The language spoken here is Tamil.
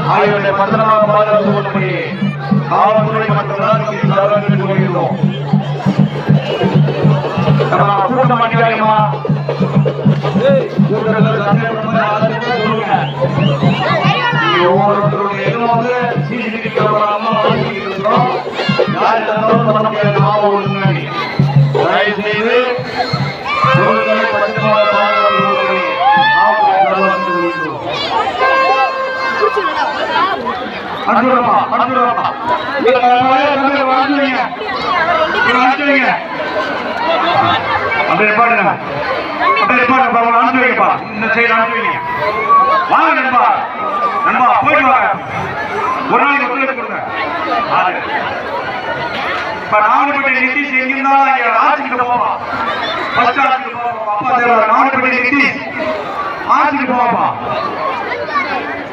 ஆகியவற்றை பத்திரமாக பாதுகாத்துக் கொள்ளும்படி காவல்துறை மற்றும் கேட்டுக் கொள்கிறோம். கூட்டம் அடிக்காதீங்கம்மா. ஒவ்வொருத்தருடைய எதுவும் சிசிடிவி கேமரா இருக்கிறோம். யார் பண்ண முடியாது. முன்னாடி தயவு செய்து பொருட்களை பத்திரமாக பாதுகாத்துக் நிதிஷ் எங்கிருந்தா ஆட்சிக்கு போவான். அப்பா நாகப்பட்டி நிதிஷ் ஆட்சிக்கு போவாப்பா.